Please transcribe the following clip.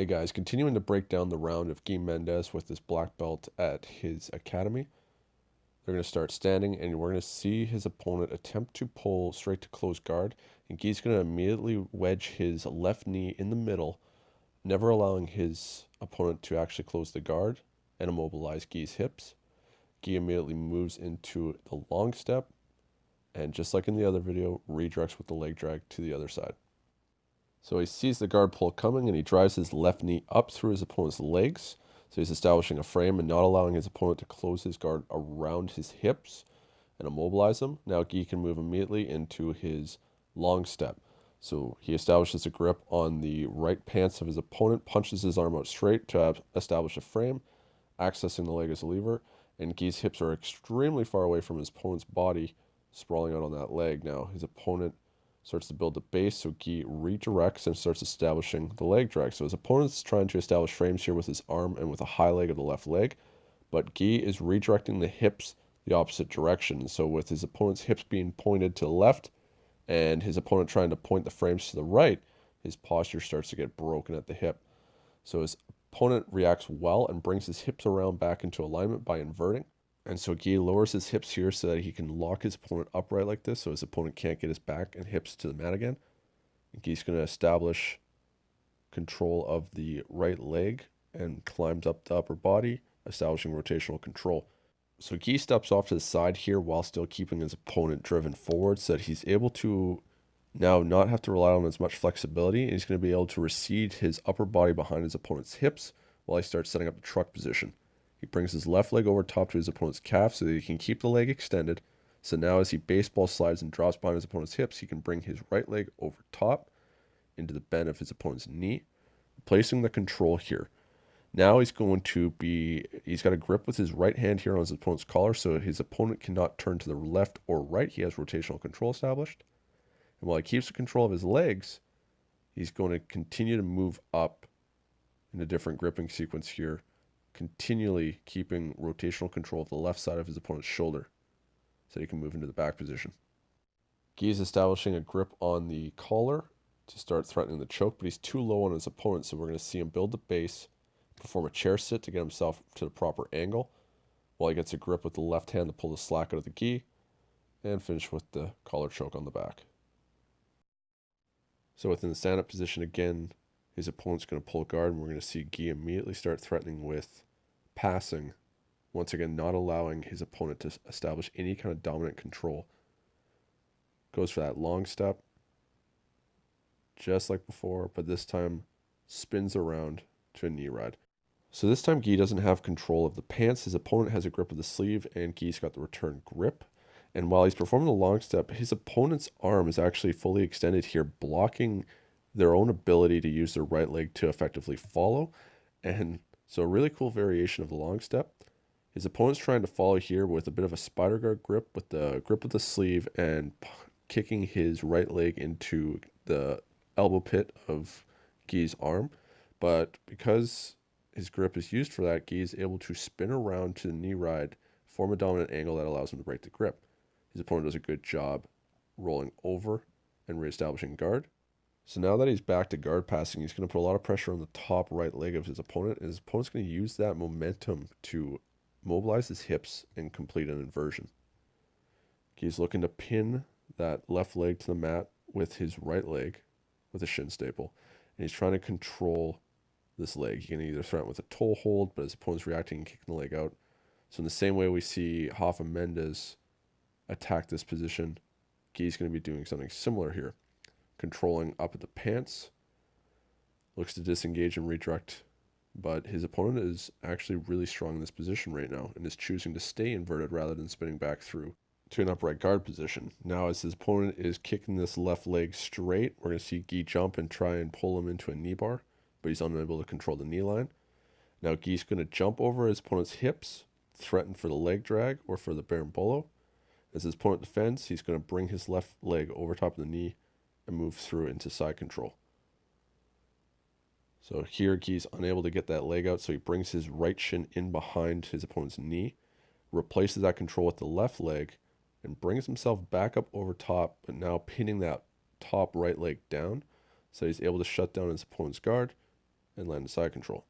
Hey guys, continuing to break down the round of Gui Mendes with his black belt at his academy. They're going to start standing, and we're going to see his opponent attempt to pull straight to close guard. And Gui's going to immediately wedge his left knee in the middle, never allowing his opponent to actually close the guard and immobilize Gui's hips. Gui immediately moves into the long step, and just like in the other video, redirects with the leg drag to the other side. So he sees the guard pull coming, and he drives his left knee up through his opponent's legs. So he's establishing a frame and not allowing his opponent to close his guard around his hips and immobilize him. Now Gui can move immediately into his long step. So he establishes a grip on the right pants of his opponent, punches his arm out straight to establish a frame, accessing the leg as a lever, and Gui's hips are extremely far away from his opponent's body, sprawling out on that leg. Now his opponent starts to build the base, so Gui redirects and starts establishing the leg drag. So his opponent's trying to establish frames here with his arm and with a high leg of the left leg, but Gui is redirecting the hips the opposite direction. So with his opponent's hips being pointed to the left and his opponent trying to point the frames to the right, his posture starts to get broken at the hip. So his opponent reacts well and brings his hips around back into alignment by inverting. And so Gui lowers his hips here so that he can lock his opponent upright like this, so his opponent can't get his back and hips to the mat again. And Gui's going to establish control of the right leg and climbs up the upper body, establishing rotational control. So Gui steps off to the side here while still keeping his opponent driven forward so that he's able to now not have to rely on as much flexibility, and he's going to be able to recede his upper body behind his opponent's hips while he starts setting up the truck position. He brings his left leg over top to his opponent's calf so that he can keep the leg extended. So now as he baseball slides and drops behind his opponent's hips, he can bring his right leg over top into the bend of his opponent's knee, placing the control here. Now he's got a grip with his right hand here on his opponent's collar so his opponent cannot turn to the left or right. He has rotational control established. And while he keeps the control of his legs, he's going to continue to move up in a different gripping sequence here, continually keeping rotational control of the left side of his opponent's shoulder so he can move into the back position. Gui is establishing a grip on the collar to start threatening the choke, but he's too low on his opponent, so we're going to see him build the base, perform a chair sit to get himself to the proper angle, while he gets a grip with the left hand to pull the slack out of the gi, and finish with the collar choke on the back. So within the stand-up position again, his opponent's going to pull guard, and we're going to see Gui immediately start threatening with passing, once again not allowing his opponent to establish any kind of dominant control. Goes for that long step, just like before, but this time spins around to a knee ride. So this time Gui doesn't have control of the pants. His opponent has a grip of the sleeve, and Gui's got the return grip. And while he's performing the long step, his opponent's arm is actually fully extended here, blocking their own ability to use their right leg to effectively follow. And so a really cool variation of the long step. His opponent's trying to follow here with a bit of a spider guard grip with the grip of the sleeve and kicking his right leg into the elbow pit of Gui's arm. But because his grip is used for that, Gui is able to spin around to the knee ride, form a dominant angle that allows him to break the grip. His opponent does a good job rolling over and reestablishing guard. So now that he's back to guard passing, he's going to put a lot of pressure on the top right leg of his opponent, and his opponent's going to use that momentum to mobilize his hips and complete an inversion. He's looking to pin that left leg to the mat with his right leg with a shin staple, and he's trying to control this leg. He can either threaten with a toe hold, but his opponent's reacting and kicking the leg out. So in the same way we see Gui Mendes attack this position, Gui's going to be doing something similar here. Controlling up at the pants, looks to disengage and redirect, but his opponent is actually really strong in this position right now and is choosing to stay inverted rather than spinning back through to an upright guard position. Now as his opponent is kicking this left leg straight, we're going to see Gui jump and try and pull him into a knee bar, but he's unable to control the knee line. Now Gui's going to jump over his opponent's hips, threaten for the leg drag or for the berimbolo. As his opponent defends, he's going to bring his left leg over top of the knee and move through into side control. So here Gui's unable to get that leg out, so he brings his right shin in behind his opponent's knee, replaces that control with the left leg, and brings himself back up over top, but now pinning that top right leg down, so he's able to shut down his opponent's guard and land a side control.